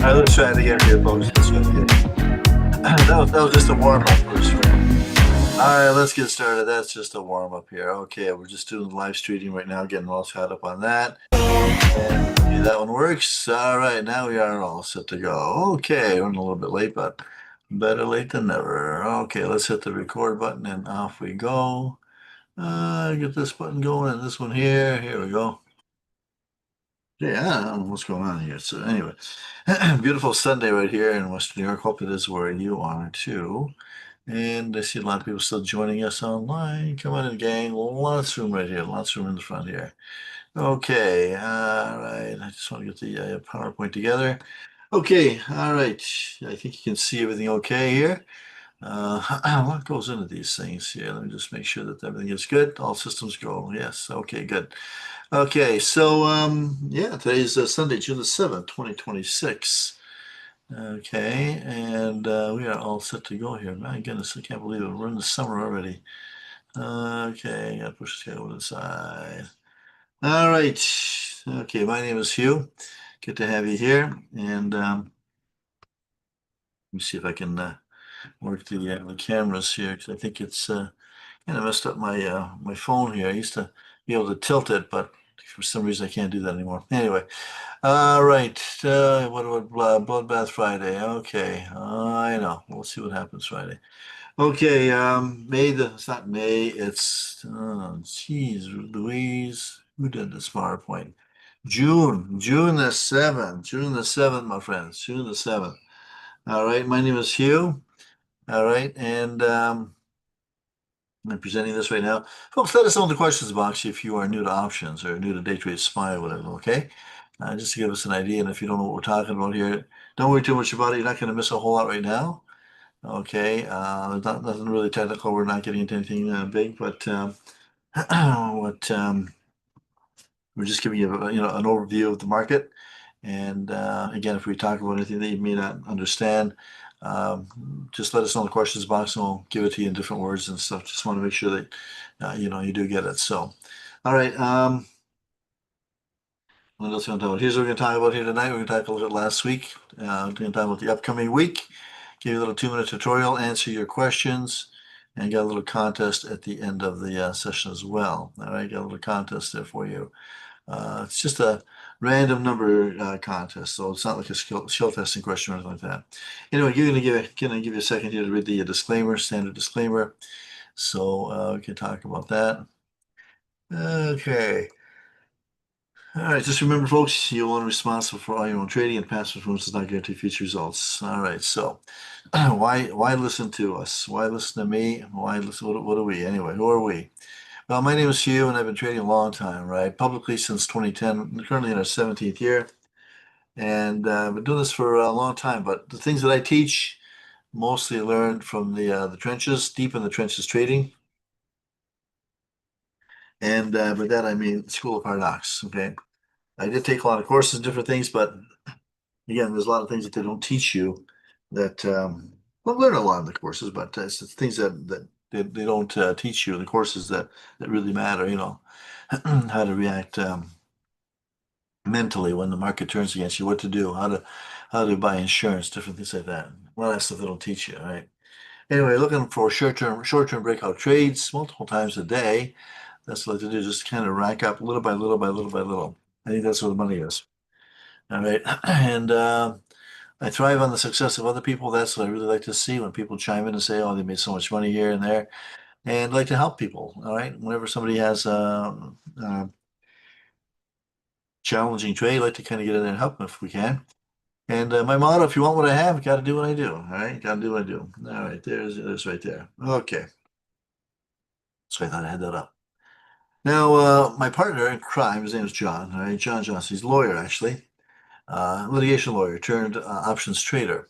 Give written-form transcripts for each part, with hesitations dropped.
right, let's try it again here, folks. Let's try it again. That was just a warm-up first, right? All right, let's get started. That's just a warm-up here. Okay, we're just doing live streaming right now, getting all caught up on that. And okay, that one works. All right, now we are all set to go. Okay, running a little bit late, but better late than never. Okay, let's hit the record button and off we go. Get this button going and this one here. Here we go. Yeah, I don't know what's going on here. So anyway, beautiful Sunday right here in Western New York. Hope it is where you are too. And I see a lot of people still joining us online. Come on in, gang. Lots of room right here. Lots of room in the front here. Okay, all right. I just want to get the PowerPoint together. Okay, all right. I think you can see everything okay here. What goes into these things here? Let me just make sure that everything is good. All systems go. Yes. Okay, good. Okay, so yeah, today's Sunday, June the 7th, 2026. Okay, and we are all set to go here. My goodness, I can't believe it. We're in the summer already. Okay, gotta push this guy over to the side. All right. Okay, my name is Hugh. Good to have you here. And let me see if I can work the cameras here because I think it's kind of messed up my phone here. I used to be able to tilt it, but for some reason I can't do that anymore. Anyway, all right. What about Bloodbath Friday? Okay, I know. We'll see what happens Friday. Okay, it's not May. It's geez, Louise. Who did this PowerPoint? June the 7th. June the 7th, my friends. June the 7th. All right. My name is Hugh. All right, and I'm presenting this right now. Folks, let us know in the questions box if you are new to options or new to DayTradeSPY or whatever, okay? Just to give us an idea, and if you don't know what we're talking about here, don't worry too much about it. You're not going to miss a whole lot right now, okay? Nothing really technical. We're not getting into anything big, but what we're just giving you, an overview of the market. And again, if we talk about anything that you may not understand, just let us know in the questions box and we'll give it to you in different words and stuff. Just want to make sure that, you do get it. So, all right. What else are we going to talk about? Here's what we're going to talk about here tonight. We're going to talk a little bit last week. We're going to talk about the upcoming week. Give you a little 2-minute tutorial, answer your questions, and got a little contest at the end of the session as well. All right, got a little contest there for you. It's just a random number contest, so it's not like a skill testing question or anything like that. Anyway, you're going to give you a second here to read the disclaimer, standard disclaimer, so we can talk about that. Okay. All right, just remember, folks, you're only responsible for all your own trading, and past performance does not guarantee future results. All right, so why listen to us? Why listen to me? Why listen? What are we anyway? Who are we? Well, my name is Hugh, and I've been trading a long time, right? Publicly since 2010, currently in our 17th year, and I've been doing this for a long time. But the things that I teach, mostly learned from the trenches, deep in the trenches trading, and by that I mean School of Hard Knocks. Okay, I did take a lot of courses, different things, but again, there's a lot of things that they don't teach you that well, learn a lot in the courses, but it's the things that they don't teach you in the courses that really matter. How to react mentally when the market turns against you, what to do, how to buy insurance, different things like that. Well, that's stuff they don't teach you, right? Anyway, looking for short-term breakout trades multiple times a day. That's what I like to do, just kind of rack up little by little by little by little. I think that's where the money is. All right, and I thrive on the success of other people. That's what I really like to see when people chime in and say, "Oh, they made so much money here and there," and I like to help people. All right, whenever somebody has a challenging trade, I like to kind of get in there and help them if we can. And my motto: if you want what I have, you got to do what I do. All right, got to do what I do. All right, there's right there. Okay, so I thought I had that up. Now, my partner in crime, his name is John. All right, John Johnson. He's a lawyer, actually, litigation lawyer turned options trader.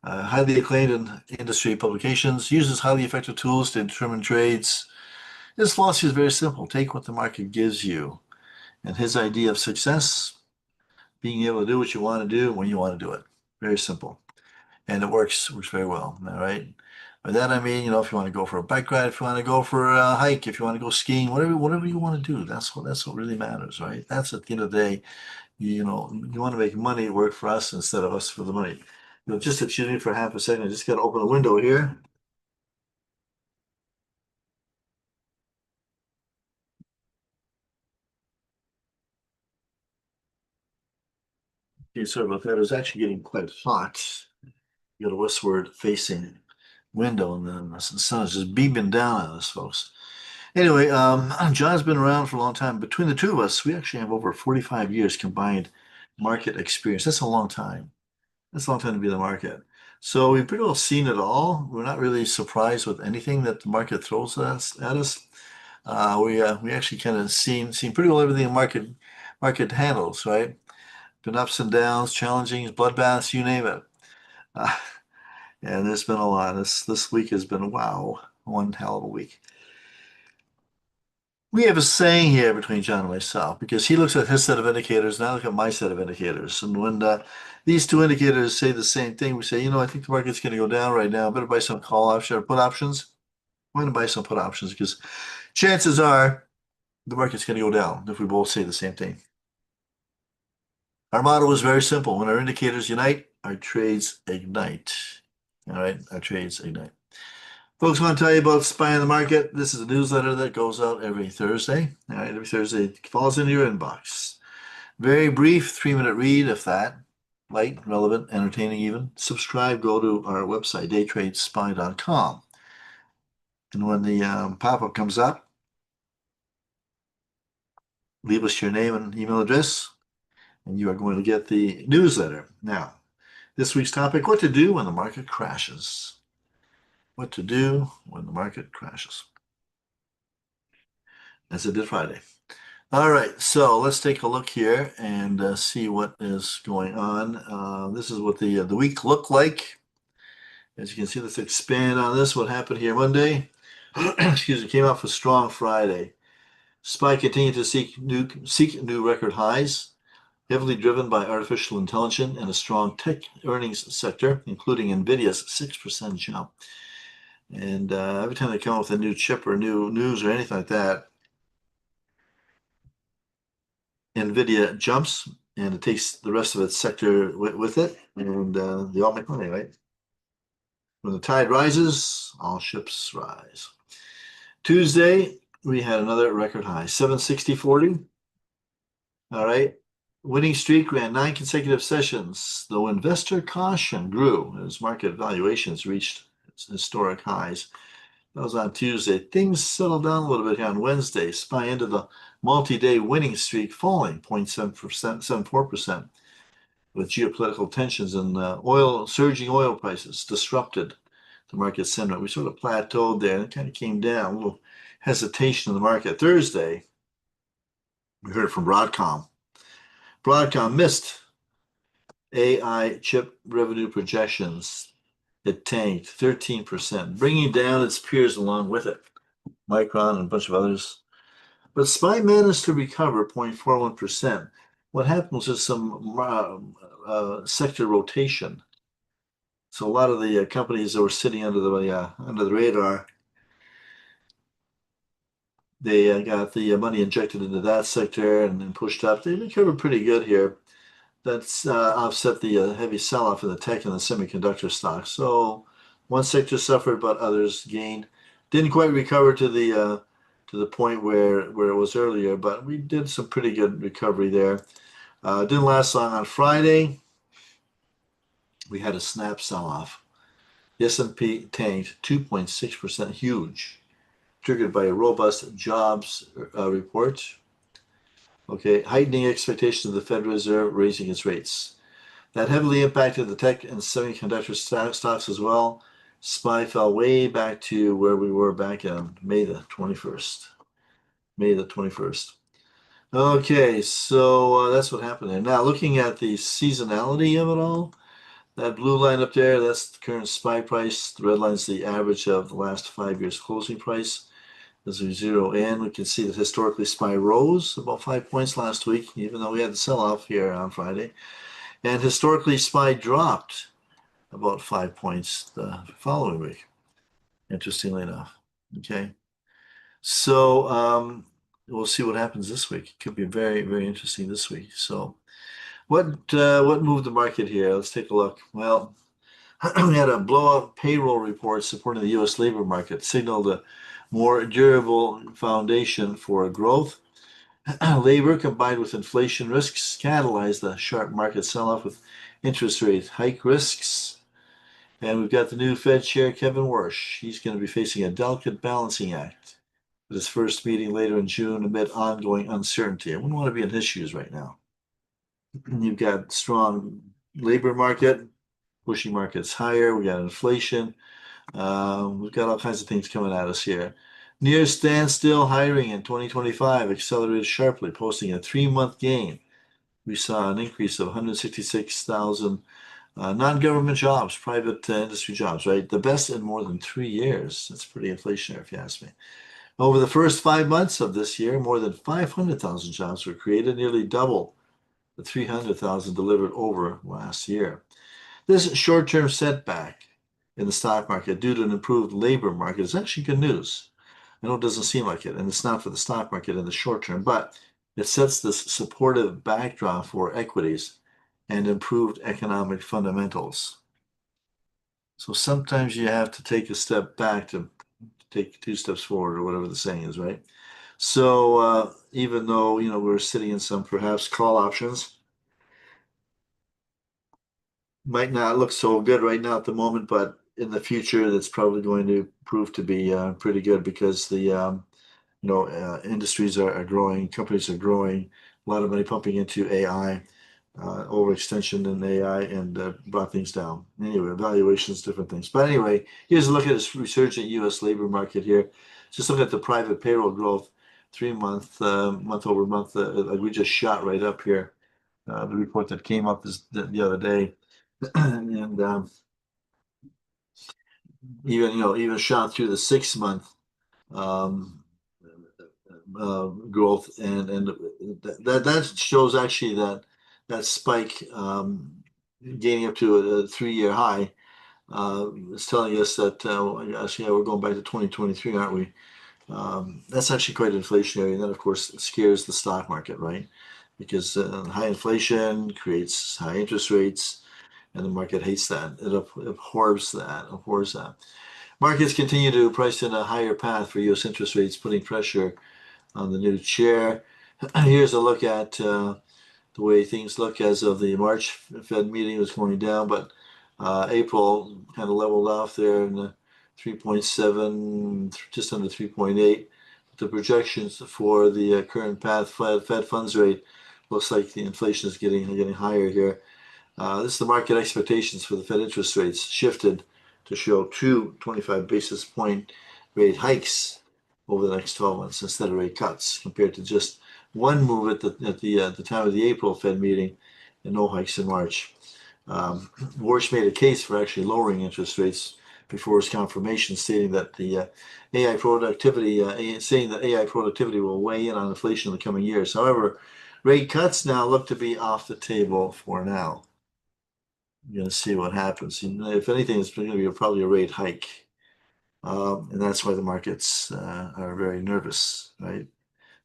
Highly acclaimed in industry publications, uses highly effective tools to determine trades. His philosophy is very simple: take what the market gives you. And his idea of success, being able to do what you want to do when you want to do it. Very simple. And it works very well. All right. By that I mean, if you want to go for a bike ride, if you want to go for a hike, if you want to go skiing, whatever you want to do, that's what really matters, right? That's at the end of the day, you want to make money work for us instead of us for the money. Just excuse me for half a second. I just got to open a window here. Okay, sorry about that. It was actually getting quite hot. You got a westward facing window, and then the sun is just beaming down on us, folks. Anyway, John's been around for a long time. Between the two of us, we actually have over 45 years combined market experience. That's a long time. That's a long time to be in the market. So we've pretty well seen it all. We're not really surprised with anything that the market throws at us. We actually kind of seen pretty well everything the market handles, right? Been ups and downs, challenging, bloodbaths, you name it. Uh, and there's been a lot. This week has been wow, one hell of a week. We have a saying here between John and myself because he looks at his set of indicators and I look at my set of indicators. And when these two indicators say the same thing, we say, I think the market's going to go down right now. Better buy some call option or put options. I'm going to buy some put options because chances are the market's going to go down if we both say the same thing. Our motto is very simple. When our indicators unite, our trades ignite. All right, our trades ignite. Folks, I want to tell you about Spy in the Market. This is a newsletter that goes out every Thursday. All right, every Thursday it falls into your inbox. Very brief, 3-minute read, if that. Light, relevant, entertaining even. Subscribe, go to our website, DayTradeSPY.com. And when the pop-up comes up, leave us your name and email address, and you are going to get the newsletter. Now, this week's topic, what to do when the market crashes. What to do when the market crashes. As it did Friday. All right, so let's take a look here and see what is going on. This is what the week looked like. As you can see, let's expand on this. What happened here Monday? Excuse me, came off a strong Friday. SPY continued to seek new record highs, heavily driven by artificial intelligence and a strong tech earnings sector, including NVIDIA's 6% jump. And every time they come up with a new chip or new news or anything like that, NVIDIA jumps and it takes the rest of its sector with it, and they all make money, right? When the tide rises, all ships rise. Tuesday, we had another record high, 760.40. All right. Winning streak ran 9 consecutive sessions, though investor caution grew as market valuations reached historic highs. That was on Tuesday. Things settled down a little bit here on Wednesday. SPY ended the multi-day winning streak falling 0.74%, with geopolitical tensions and surging oil prices disrupted the market sentiment. We sort of plateaued there and it kind of came down, a little hesitation in the market. Thursday, we heard from Broadcom. Broadcom missed AI chip revenue projections. It tanked 13%, bringing down its peers along with it, Micron and a bunch of others. But SPY managed to recover 0.41%. What happened was just some sector rotation. So a lot of the companies that were sitting under the radar, they got the money injected into that sector and then pushed up. They recovered pretty good here. That's offset the heavy sell-off in the tech and the semiconductor stocks. So one sector suffered, but others gained. Didn't quite recover to the point where it was earlier, but we did some pretty good recovery there. Didn't last long on Friday. We had a snap sell-off. The S&P tanked 2.6%, huge, triggered by a robust jobs report. Okay, heightening expectations of the Federal Reserve raising its rates. That heavily impacted the tech and semiconductor stocks as well. SPY fell way back to where we were back on May the 21st. May the 21st. Okay, so that's what happened there. Now, looking at the seasonality of it all, that blue line up there, that's the current SPY price. The red line is the average of the last 5 years closing price. As we zero in, we can see that historically SPY rose about 5 points last week, even though we had the sell-off here on Friday. And historically SPY dropped about 5 points the following week. interestingly enough. Okay. So we'll see what happens this week. It could be very, very interesting this week. So what moved the market here? Let's take a look. Well, we had a blow-up payroll report supporting the U.S. labor market, signaled a more durable foundation for growth. Labor combined with inflation risks catalyzed the sharp market sell-off with interest rate hike risks. And we've got the new Fed Chair, Kevin Warsh. He's going to be facing a delicate balancing act at his first meeting later in June amid ongoing uncertainty. I wouldn't want to be in his shoes right now. You've got strong labor market, pushing markets higher. We got inflation. We've got all kinds of things coming at us here. Near standstill hiring in 2025 accelerated sharply, posting a 3-month gain. We saw an increase of 166,000 non-government jobs, private industry jobs, right? The best in more than 3 years. That's pretty inflationary, if you ask me. Over the first 5 months of this year, more than 500,000 jobs were created, nearly double the 300,000 delivered over last year. This short-term setback in the stock market due to an improved labor market is actually good news. I know it doesn't seem like it, and it's not for the stock market in the short term, but it sets this supportive backdrop for equities and improved economic fundamentals. So sometimes you have to take a step back to take 2 steps forward, or whatever the saying is, right? So even though we're sitting in some perhaps call options, might not look so good right now at the moment, but in the future, that's probably going to prove to be pretty good because the industries are growing, companies are growing, a lot of money pumping into AI, overextension in AI, and brought things down. Anyway, valuations, different things. But anyway, here's a look at this resurgent U.S. labor market here. Just look at the private payroll growth, 3-month, month-over-month. Like we just shot right up here. The report that came up the other day, and even shot through the 6-month um, growth, and that shows actually that spike gaining up to a 3-year high is telling us that actually we're going back to 2023, aren't we? That's actually quite inflationary, and that of course scares the stock market, right? Because high inflation creates high interest rates, and the market hates that. It abhors that. Markets continue to price in a higher path for U.S. interest rates, putting pressure on the new chair. Here's a look at the way things look as of the March Fed meeting. Was going down, but April kind of leveled off there in the 3.7, just under 3.8. The projections for the current path Fed funds rate looks like the inflation is getting higher here. This is the market expectations for the Fed interest rates shifted to show 2 25 basis point rate hikes over the next 12 months instead of rate cuts, compared to just one move at the time of the April Fed meeting and no hikes in March. Warsh made a case for actually lowering interest rates before his confirmation, stating that the AI productivity will weigh in on inflation in the coming years. However, rate cuts now look to be off the table for now. You're going to see what happens. If anything, it's going to be probably a rate hike. And that's why the markets are very nervous, right?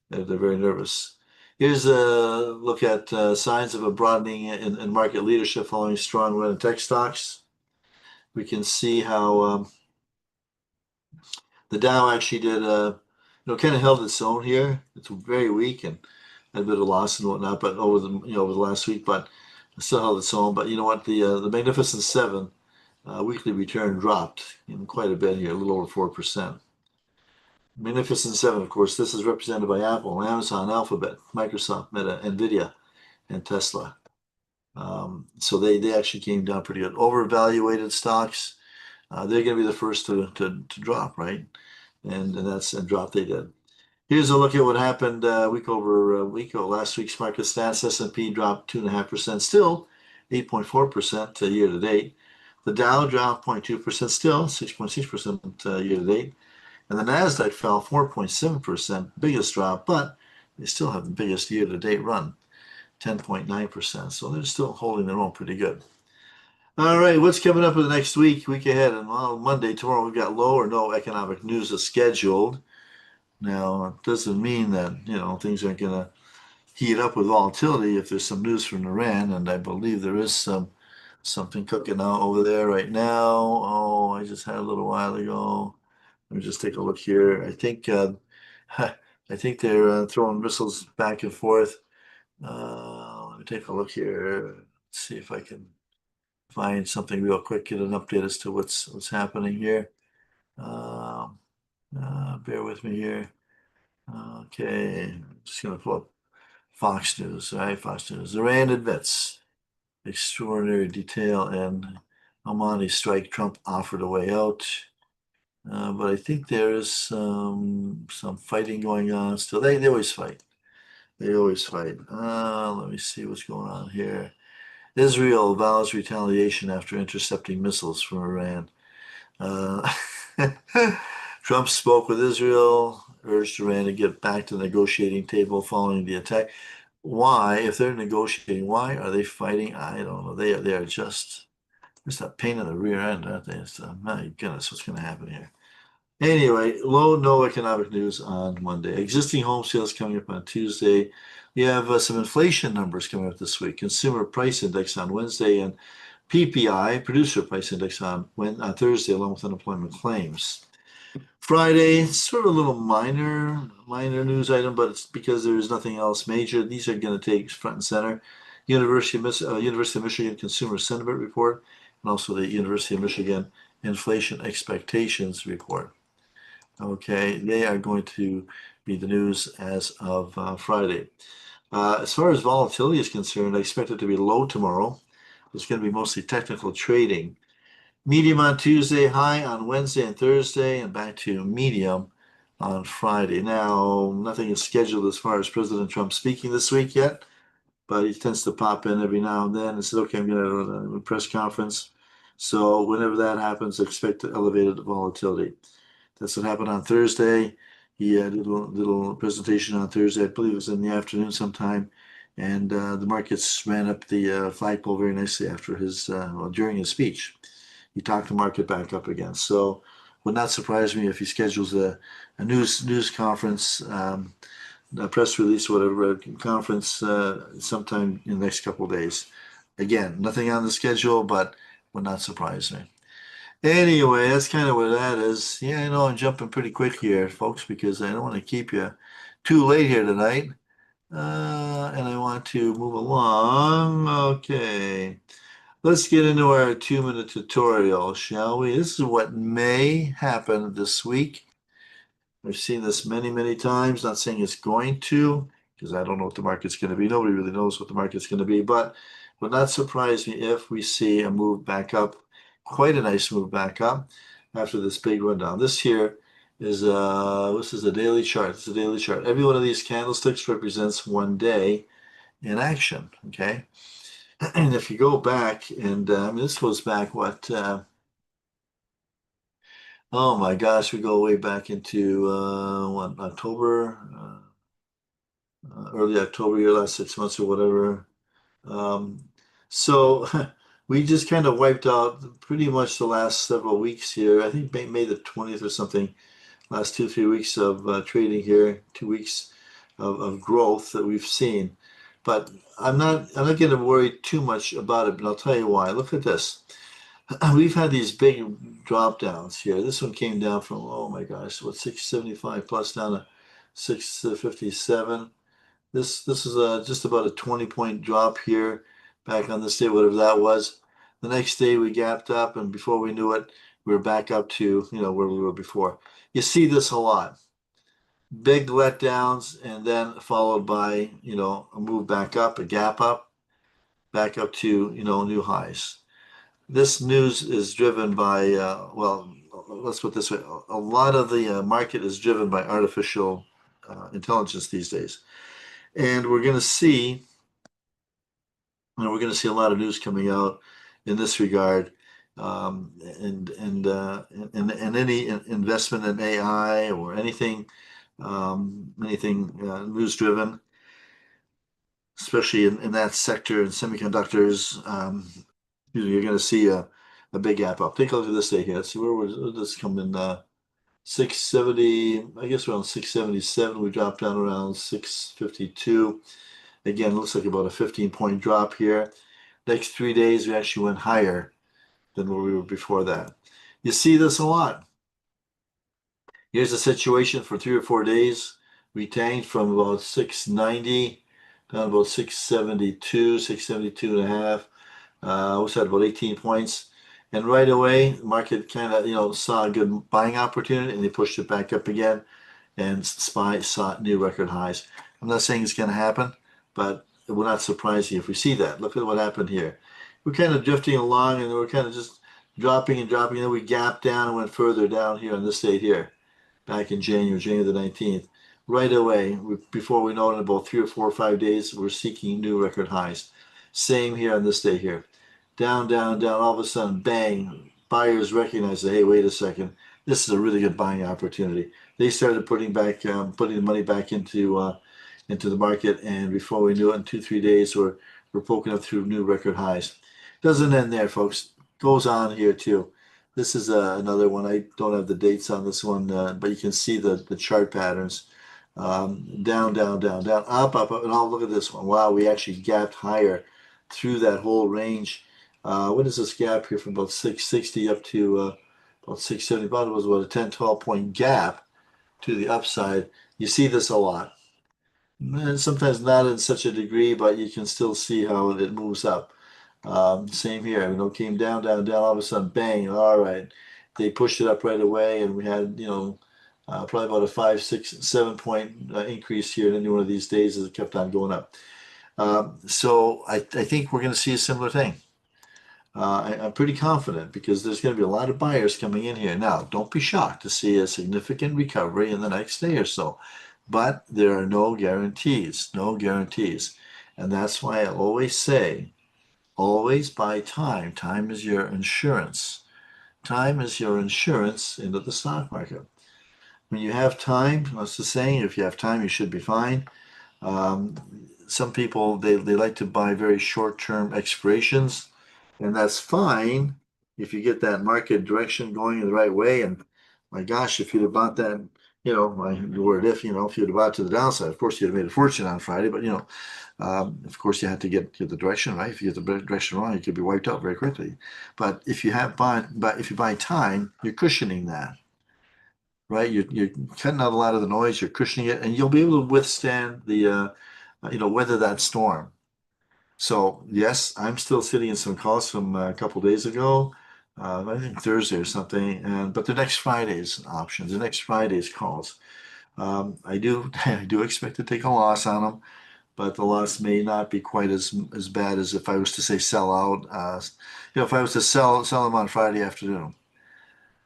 They're very nervous. Here's a look at signs of a broadening in market leadership following strong run in tech stocks. We can see how the Dow actually did, kind of held its own here. It's very weak and had a bit of loss and whatnot, but over the last week, but it still held its own. But you know what? The Magnificent Seven weekly return dropped quite a bit here, a little over 4%. Magnificent Seven, of course, this is represented by Apple, Amazon, Alphabet, Microsoft, Meta, Nvidia, and Tesla. So they actually came down pretty good. Overvaluated stocks, they're going to be the first to drop, right? And drop they did. Here's a look at what happened week over week. Last week's market stats: S&P dropped 2.5%, still 8.4% year to date. The Dow dropped 0.2%, still 6.6% year to date. And the NASDAQ fell 4.7%, biggest drop, but they still have the biggest year-to-date run, 10.9%. So they're still holding their own pretty good. All right, what's coming up in the next week ahead? And well, Monday, tomorrow, we've got low or no economic news is scheduled. Now, it doesn't mean that, things aren't going to heat up with volatility if there's some news from Iran, and I believe there is something cooking out over there right now. Oh, I just had a little while ago. Let me just take a look here. I think they're throwing missiles back and forth. Let me take a look here. See if I can find something real quick, get an update as to what's happening here. Um, Bear with me here. Okay, I'm just gonna pull up Fox News. All right, Fox News. Iran admits extraordinary detail and Amani strike. Trump offered a way out. But I think there is some fighting going on still. They always fight. They always fight. Let me see what's going on here. Israel vows retaliation after intercepting missiles from Iran. Uh, Trump spoke with Israel, urged Iran to get back to the negotiating table following the attack. Why, if they're negotiating, why are they fighting? I don't know. They are just a pain in the rear end, aren't they? My goodness, what's going to happen here? Anyway, low no economic news on Monday. Existing home sales coming up on Tuesday. We have some inflation numbers coming up this week. Consumer price index on Wednesday and PPI, producer price index on Thursday, along with unemployment claims. Friday, sort of a little minor news item, but it's because there's nothing else major. These are going to take front and center. University of Michigan Consumer Sentiment Report, and also the University of Michigan Inflation Expectations Report. Okay, they are going to be the news as of Friday. As far as volatility is concerned, I expect it to be low tomorrow. It's going to be mostly technical trading. Medium on Tuesday, high on Wednesday and Thursday, and back to medium on Friday. Now, nothing is scheduled as far as President Trump speaking this week yet, but he tends to pop in every now and then and say, okay, I'm going to have a press conference. So whenever that happens, expect elevated volatility. That's what happened on Thursday. He did a little presentation on Thursday. I believe it was in the afternoon sometime, and the markets ran up the flagpole very nicely after during his speech. He talked the market back up again. So would not surprise me if he schedules a news conference, a press release, whatever, a conference sometime in the next couple of days. Again, nothing on the schedule, but would not surprise me. Anyway, that's kind of what that is. Yeah, I know I'm jumping pretty quick here, folks, because I don't want to keep you too late here tonight. And I want to move along. Okay. Let's get into our 2-minute tutorial, shall we? This is what may happen this week. I've seen this many, many times. Not saying it's going to, because I don't know what the market's going to be. Nobody really knows what the market's going to be, but would not surprise me if we see a move back up, quite a nice move back up after this big rundown. This is a daily chart. This is a daily chart. Every one of these candlesticks represents one day in action. Okay, and if you go back, and this goes back what? Oh my gosh, we go way back into what, October, early October, your last 6 months or whatever. Um, so we just kind of wiped out pretty much the last several weeks here. I think May the 20th or something, last 2, 3 weeks of trading here, 2 weeks of growth that we've seen. But I'm not going to worry too much about it, but I'll tell you why. Look at this. We've had these big drop downs here. This one came down from, oh my gosh, what, 675 plus down to 657. This is just about a 20-point drop here back on this day, whatever that was. The next day we gapped up, and before we knew it, we were back up to, where we were before. You see this a lot. Big letdowns, and then followed by, a move back up, a gap up, back up to, new highs. This news is driven by, well, let's put it this way, a lot of the market is driven by artificial intelligence these days. And we're going to see a lot of news coming out in this regard. And any investment in AI or anything news driven, especially in that sector in semiconductors, you're going to see a big gap up. Take a look at this day here. Let's see where was this come in 670, I guess around 677. We dropped down around 652. Again, looks like about a 15-point drop here. Next 3 days, we actually went higher than where we were before that. You see this a lot. Here's a situation for 3 or 4 days. We tanked from about 690 down about 672, 672 and a half. We had about 18 points. And right away, the market kind of, saw a good buying opportunity and they pushed it back up again. And SPY saw new record highs. I'm not saying it's going to happen, but it will not surprise you if we see that. Look at what happened here. We're kind of drifting along and we're kind of just dropping and dropping. And then we gapped down and went further down here on this date here, back in January the 19th. Right away, before we know it, in about 3 or 4 or 5 days, we're seeking new record highs. Same here on this day here. Down, down, down, all of a sudden, bang, buyers recognize that, hey, wait a second, this is a really good buying opportunity. They started putting the money back into the market, and before we knew it, in 2 or 3 days, we're poking up through new record highs. Doesn't end there, folks. Goes on here too. This is another one. I don't have the dates on this one, but you can see the chart patterns. Down, down, down, down, up, up, up, and oh, look at this one. Wow, we actually gapped higher through that whole range. What is this gap here from about 660 up to about 670? About it was about a 10, 12-point gap to the upside. You see this a lot. And sometimes not in such a degree, but you can still see how it moves up. Same here, came down, down, down, all of a sudden, bang, all right. They pushed it up right away, and we had, probably about a 5, 6, 7-point increase here in any one of these days as it kept on going up. So I think we're going to see a similar thing. I'm pretty confident because there's going to be a lot of buyers coming in here. Now, don't be shocked to see a significant recovery in the next day or so, but there are no guarantees, no guarantees. And that's why I always say, always buy time. Time is your insurance. Time is your insurance into the stock market. When you have time, what's the saying? If you have time, you should be fine. Some people, they like to buy very short-term expirations, and that's fine if you get that market direction going in the right way. And my gosh, if you'd have bought that, my word, if you'd have bought to the downside, of course you'd have made a fortune on Friday, but of course you had to get the direction right. If you get the direction wrong, you could be wiped out very quickly. But if you buy time, you're cushioning that, right? You're cutting out a lot of the noise, you're cushioning it, and you'll be able to withstand the weather that storm. So yes, I'm still sitting in some calls from a couple days ago, I think Thursday or something, but the next Friday's options, the next Friday's calls. I do I do expect to take a loss on them, but the loss may not be quite as bad as if I was to say sell out. If I was to sell them on Friday afternoon.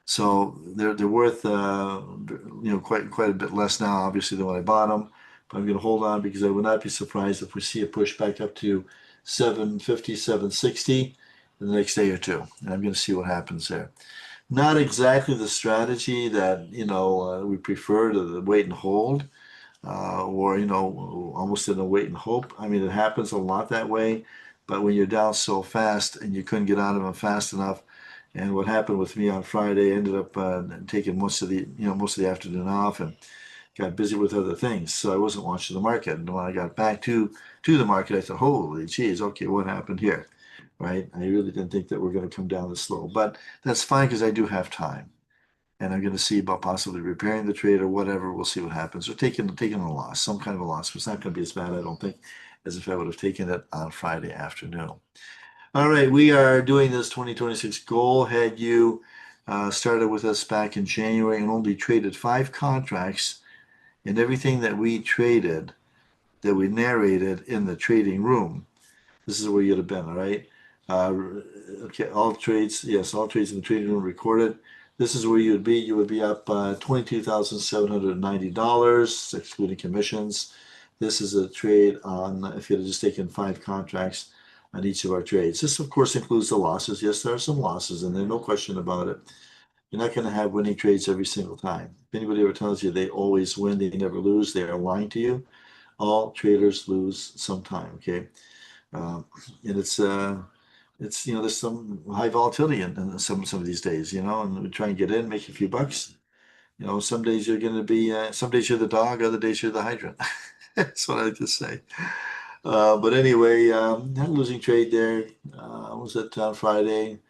So they're worth quite a bit less now, obviously, than when I bought them. But I'm going to hold on because I would not be surprised if we see a push back up to 750, 760 in the next day or two. And I'm going to see what happens there. Not exactly the strategy that we prefer to the wait and hold, or almost in a wait and hope. I mean, it happens a lot that way. But when you're down so fast and you couldn't get out of them fast enough. And what happened with me on Friday, ended up taking most of the afternoon off and got busy with other things. So I wasn't watching the market. And when I got back to the market, I thought, holy geez, okay, what happened here? Right? I really didn't think that we're going to come down this slow. But that's fine because I do have time. And I'm going to see about possibly repairing the trade or whatever. We'll see what happens. Or taking a loss, some kind of a loss. It's not going to be as bad, I don't think, as if I would have taken it on Friday afternoon. All right, we are doing this 2026 goal. Had you started with us back in January and only traded 5 contracts, and everything that we traded, that we narrated in the trading room, this is where you'd have been, all right? Okay, all trades in the trading room recorded. This is where you would be. You would be up $22,790, excluding commissions. This is a trade on, if you had just taken 5 contracts on each of our trades. This, of course, includes the losses. Yes, there are some losses, and there's no question about it. You're not going to have winning trades every single time. If anybody ever tells you they always win, they never lose, they are lying to you. All traders lose sometime, okay? And it's it's, there's some high volatility in some of these days, and we try and get in, make a few bucks. Some days you're going to be, some days you're the dog, other days you're the hydrant. That's what I just say. But anyway, had a losing trade there. Was it on Friday?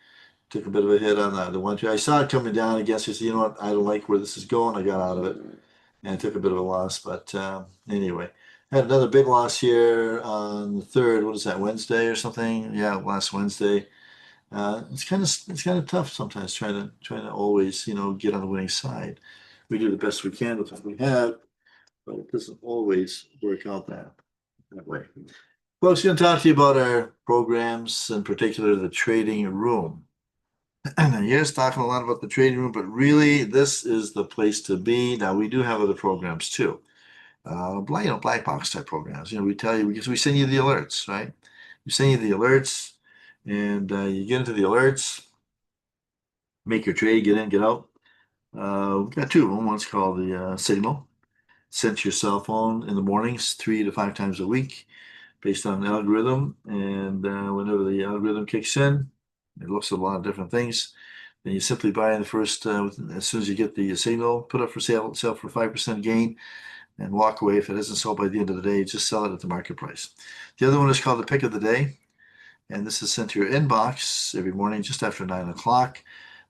Took a bit of a hit on the one trade. I saw it coming down against. I said, you know what? I don't like where this is going. I got out of it and took a bit of a loss. But anyway, had another big loss here on the third. What is that? Wednesday or something? Yeah, last Wednesday. It's kind of tough sometimes trying to always get on the winning side. We do the best we can with what we have, but it doesn't always work out that way. Folks, going to talk to you about our programs, in particular the trading room. And yes, talking a lot about the trading room, but really this is the place to be. Now we do have other programs too. Black box type programs. We tell you because we send you the alerts, right? We send you the alerts, and you get into the alerts, make your trade, get in, get out. We've got two of them. One's called the signal, sent to your cell phone in the mornings, 3 to 5 times a week, based on an algorithm. And whenever the algorithm kicks in, it looks at a lot of different things. Then you simply buy in the first, as soon as you get the signal, put up for sell for 5% gain, and walk away. If it isn't sold by the end of the day, just sell it at the market price. The other one is called the pick of the day, and this is sent to your inbox every morning just after 9 o'clock.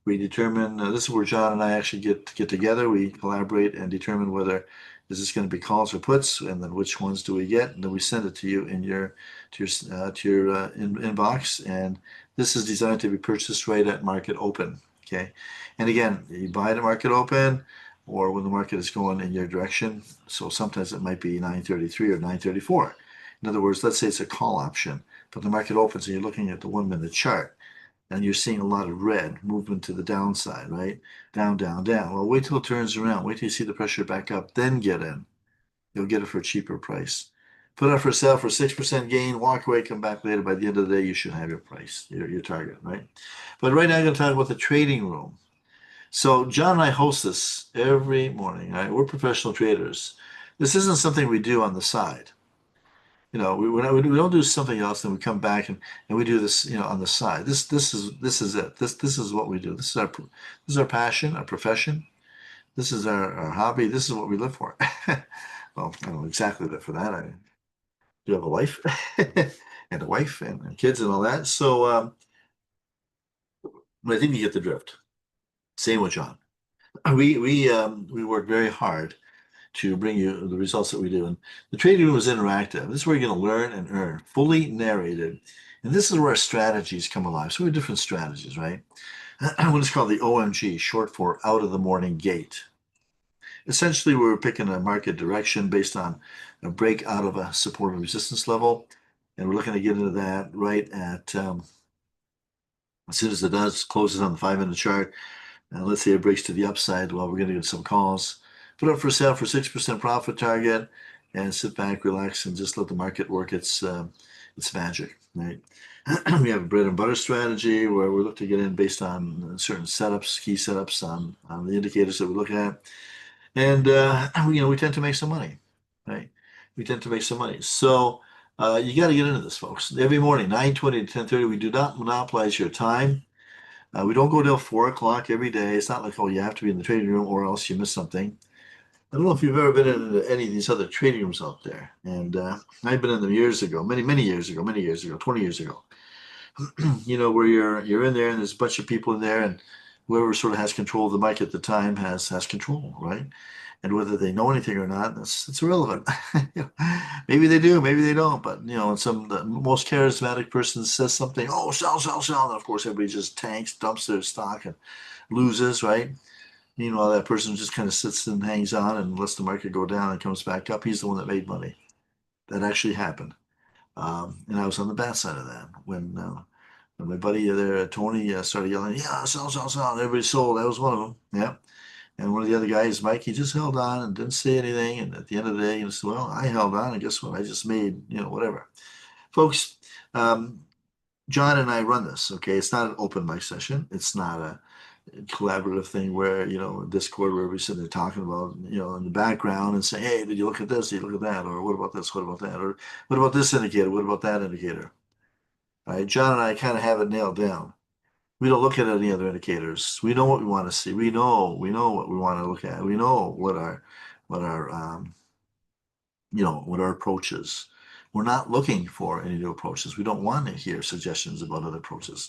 We determine this is where John and I actually get together. We collaborate and determine whether is this going to be calls or puts, and then which ones do we get, and then we send it to you in your inbox. And this is designed to be purchased right at market open. Okay, and again, you buy it at market open, or when the market is going in your direction. So sometimes it might be 9:33 or 9:34. In other words, let's say it's a call option, but the market opens and you're looking at the 1 minute chart and you're seeing a lot of red movement to the downside, right? Down, down, down. Well, wait till it turns around. Wait till you see the pressure back up, then get in. You'll get it for a cheaper price. Put it for sale for 6% gain, walk away, come back later. By the end of the day, you should have your price, your target, right? But right now, I'm going to talk about the trading room. So John and I host this every morning, right? We're professional traders. This isn't something we do on the side. We don't do something else, and we come back and we do this, on the side. This is it. This is what we do. This is our passion, our profession. This is our hobby. This is what we live for. Well, I don't exactly live for that. I do have a life and a wife and kids and all that. So, but I think you get the drift. Same with John. We work very hard to bring you the results that we do. And the trading room is interactive. This is where you're going to learn and earn, fully narrated. And this is where our strategies come alive. So we have different strategies, right? What is called the OMG, short for out of the morning gate. Essentially, we're picking a market direction based on a break out of a support and resistance level. And we're looking to get into that right at, as soon as it does, closes on the 5 minute chart. And let's say it breaks to the upside. Well, we're going to get some calls. Put up for sale for 6% profit target, and sit back, relax, and just let the market work its magic, right? We have a bread and butter strategy where we look to get in based on certain setups, key setups on the indicators that we look at, and we tend to make some money, right? We tend to make some money. So you got to get into this, folks. Every morning, 9:20 to 10:30. We do not monopolize your time. We don't go till 4 o'clock every day. It's not like, oh, you have to be in the trading room or else you miss something. I don't know if you've ever been in any of these other trading rooms out there. And I've been in them years ago, many years ago, 20 years ago. Where you're in there and there's a bunch of people in there, and whoever sort of has control of the mic at the time has control, right? And whether they know anything or not, it's irrelevant. Maybe they do, maybe they don't. But when the most charismatic person says something, oh, sell, sell, sell, and of course everybody just tanks, dumps their stock, and loses, right? Meanwhile, that person just kind of sits and hangs on and lets the market go down and comes back up. He's the one that made money. That actually happened. And I was on the bad side of that when my buddy there, Tony, started yelling, yeah, sell, sell, sell. And everybody sold. I was one of them. Yeah. And one of the other guys, Mike, he just held on and didn't say anything. And at the end of the day, he said, well, I held on. And guess what? I just made, whatever. Folks, John and I run this, okay? It's not an open mic session. It's not a collaborative thing where, Discord where we're sitting there talking about, in the background and saying, hey, did you look at this? Did you look at that? Or what about this? What about that? Or what about this indicator? What about that indicator? All right, John and I kind of have it nailed down. We don't look at any other indicators. We know what we want to see. We know what we want to look at. We know what our approach is. We're not looking for any new approaches. We don't want to hear suggestions about other approaches.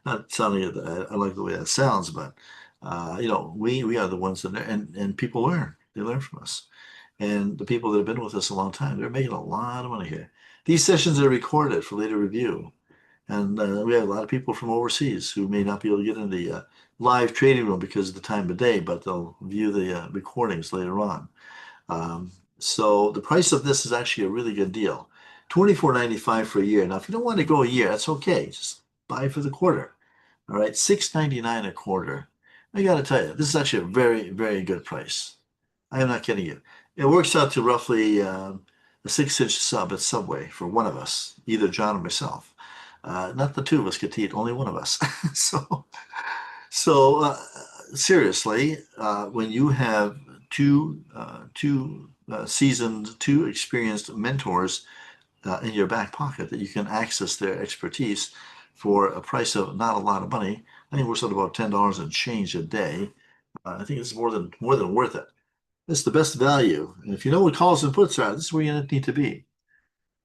Not sounding I like the way that sounds, but we are the ones that and people learn. They learn from us. And the people that have been with us a long time, they're making a lot of money here. These sessions are recorded for later review. And we have a lot of people from overseas who may not be able to get in the live trading room because of the time of day, but they'll view the recordings later on. So the price of this is actually a really good deal. $24.95 for a year. Now, if you don't want to go a year, that's okay. Just buy for the quarter. All right, $6.99 a quarter. I got to tell you, this is actually a very, very good price. I am not kidding you. It works out to roughly a 6-inch sub at Subway for one of us, either John or myself. Not the two of us get to eat, only one of us. So, so seriously, when you have two seasoned, two experienced mentors in your back pocket that you can access their expertise for a price of not a lot of money. I think we're at about $10 and change a day. I think it's more than worth it. It's the best value. And if you know what calls and puts are, this is where you need to be.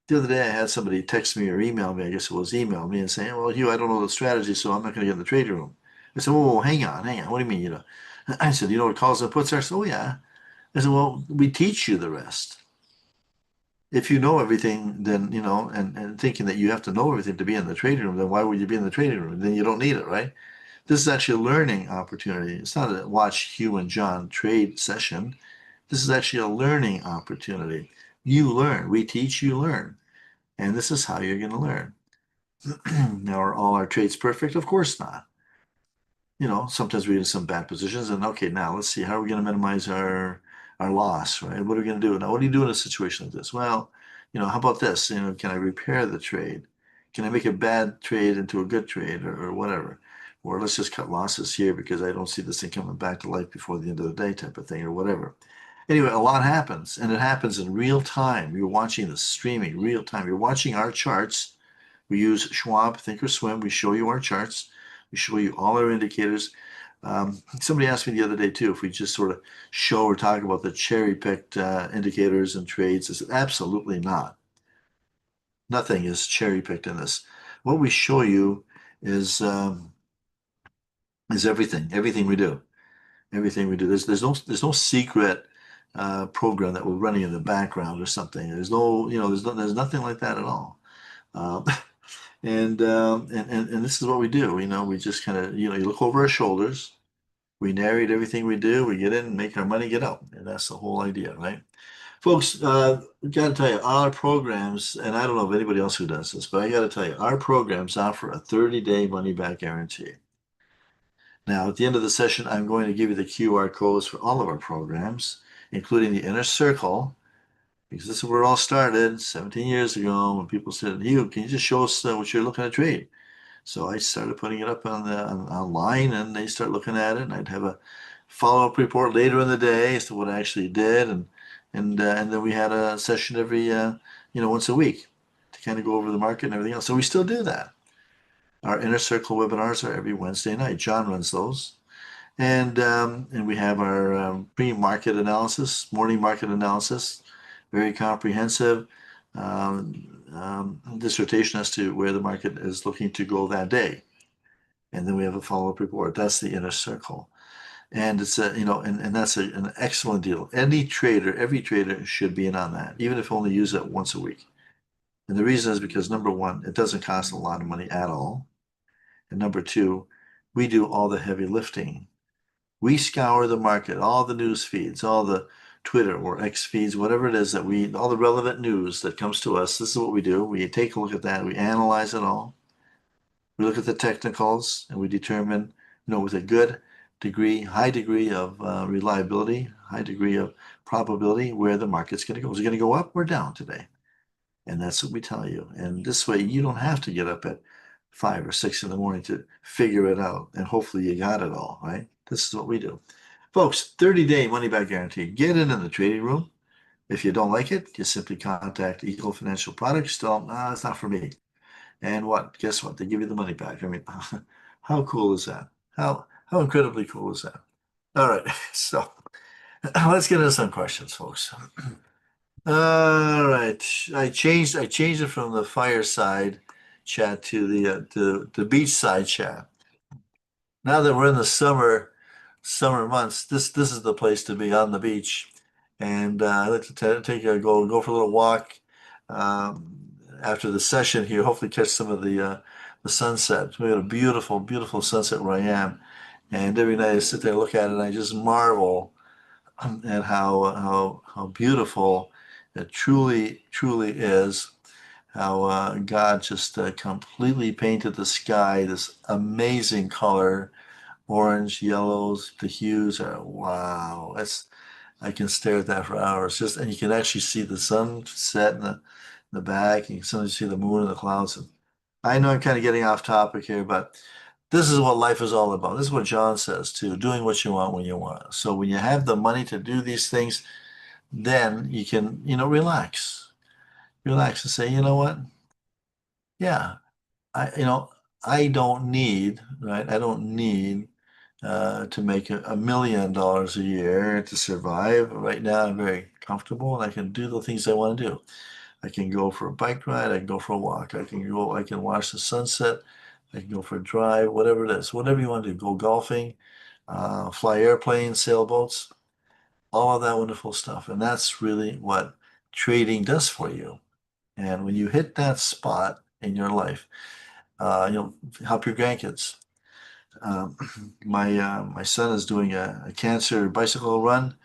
The other day, I had somebody text me or email me, I guess it was email me and saying, well, Hugh, I don't know the strategy, so I'm not going to get in the trading room. I said, whoa, hang on. What do you mean, I said, you know what calls and puts are? I said, oh, yeah. I said, well, we teach you the rest. If you know everything, then, and thinking that you have to know everything to be in the trading room, then why would you be in the trading room? Then you don't need it, right? This is actually a learning opportunity. It's not a watch Hugh and John trade session. This is actually a learning opportunity. You learn. We teach, you learn. And this is how you're going to learn. Now, are all our trades perfect? Of course not. Sometimes we get in some bad positions, and okay, now let's see, how are we going to minimize our loss, right? What are we going to do? Now, what do you do in a situation like this? Well, how about this? Can I repair the trade? Can I make a bad trade into a good trade or whatever? Or let's just cut losses here because I don't see this thing coming back to life before the end of the day type of thing or whatever. Anyway, a lot happens, and it happens in real time. You're watching the streaming real time. You're watching our charts. We use Schwab Thinkorswim. We show you our charts. We show you all our indicators. Somebody asked me the other day too if we just sort of show or talk about the cherry-picked indicators and trades. I said, absolutely not. Nothing is cherry-picked in this. What we show you is everything. Everything we do. Everything we do. There's no secret program that we're running in the background or something. There's nothing like that at all. Uh, and this is what we do. We just kind of, you look over our shoulders. We narrate everything we do. We get in, make our money, get out. And that's the whole idea, right? Folks, got to tell you, our programs, and I don't know of anybody else who does this, but I got to tell you, our programs offer a 30-day money-back guarantee. Now, at the end of the session, I'm going to give you the QR codes for all of our programs, including the Inner Circle, because this is where it all started 17 years ago when people said, Hugh, can you just show us what you're looking to trade? So I started putting it up online, and they start looking at it, and I'd have a follow-up report later in the day as to what I actually did, and then we had a session every once a week to kind of go over the market and everything else. So we still do that. Our Inner Circle webinars are every Wednesday night. John runs those. And we have our pre-market analysis, morning market analysis, very comprehensive dissertation as to where the market is looking to go that day. And then we have a follow-up report. That's the Inner Circle. And it's and that's an excellent deal. Every trader should be in on that, even if only use it once a week. And the reason is because number one, it doesn't cost a lot of money at all. And number two, we do all the heavy lifting. We scour the market, all the news feeds, all the Twitter or X feeds, whatever it is all the relevant news that comes to us. This is what we do. We take a look at that. We analyze it all. We look at the technicals and we determine, with a good degree, high degree of reliability, high degree of probability where the market's going to go. Is it going to go up or down today? And that's what we tell you. And this way, you don't have to get up at 5 or 6 in the morning to figure it out. And hopefully you got it all, right? This is what we do. Folks, 30-day money-back guarantee. Get in the trading room. If you don't like it, you simply contact Eagle Financial Products. Tell them, it's not for me. And what? Guess what? They give you the money back. I mean, how cool is that? How incredibly cool is that? All right, so let's get into some questions, folks. All right, I changed it from the fireside chat to the beachside chat. Now that we're in the summer months, this is the place to be on the beach, and I like to take a go for a little walk after the session here. Hopefully, catch some of the sunset. We got a beautiful sunset where I am, and every night I sit there and look at it, and I just marvel at how beautiful it truly is. How God just completely painted the sky this amazing color, orange, yellows, the hues are wow. That's I can stare at that for hours. Just and you can actually see the sun set in the back. You can sometimes see the moon and the clouds. And I know I'm kind of getting off topic here, but this is what life is all about. This is what John says too, doing what you want when you want. So when you have the money to do these things, then you can, relax. Relax and say, you know what? Yeah, I don't need, right? I don't need to make $1 million a year to survive. Right now, I'm very comfortable and I can do the things I want to do. I can go for a bike ride. I can go for a walk. I can watch the sunset. I can go for a drive, whatever it is, whatever you want to do. Go golfing, fly airplanes, sailboats, all of that wonderful stuff. And that's really what trading does for you. And when you hit that spot in your life, you'll help your grandkids. Um, my son is doing a cancer bicycle run.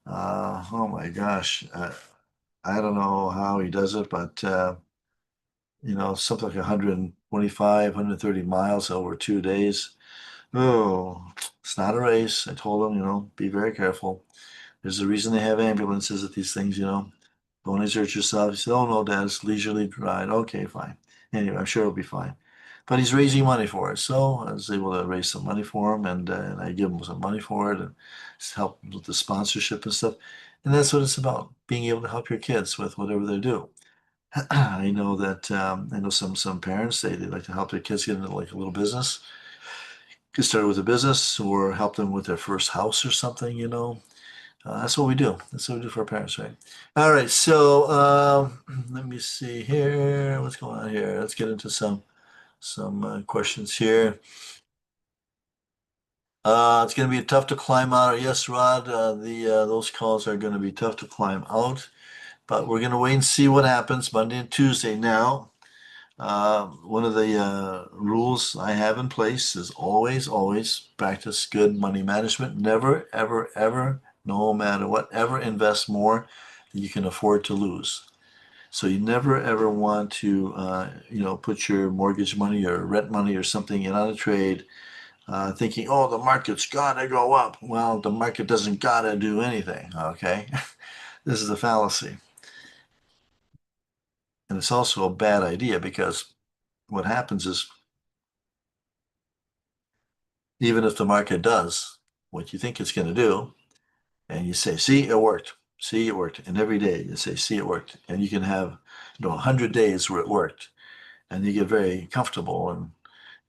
Oh my gosh, I don't know how he does it, but something like 125, 130 miles over 2 days. Oh, it's not a race. I told him, be very careful. There's a reason they have ambulances at these things. Don't exert yourself. He said, "Oh no, Dad, it's leisurely ride." Okay, fine. Anyway, I'm sure it'll be fine. But he's raising money for it, so I was able to raise some money for him, and I give him some money for it, and just help with the sponsorship and stuff. And that's what it's about, being able to help your kids with whatever they do. I know that I know some parents they like to help their kids get into like a little business, get started with a business, or help them with their first house or something. That's what we do. That's what we do for our parents, right? All right, so let me see here. What's going on here? Let's get into some questions here. It's going to be tough to climb out. Yes, Rod. The those calls are going to be tough to climb out, but we're going to wait and see what happens Monday and Tuesday. Now, one of the rules I have in place is always practice good money management. Never, ever, no matter what, ever invest more than you can afford to lose. So you never ever want to, put your mortgage money or rent money or something in on a trade, thinking, oh, the market's gotta go up. Well, the market doesn't gotta do anything. Okay, this is a fallacy, and it's also a bad idea because what happens is even if the market does what you think it's going to do, and you say, see, it worked. See, it worked. And every day you say, see, it worked. And you can have, 100 days where it worked. And you get very comfortable and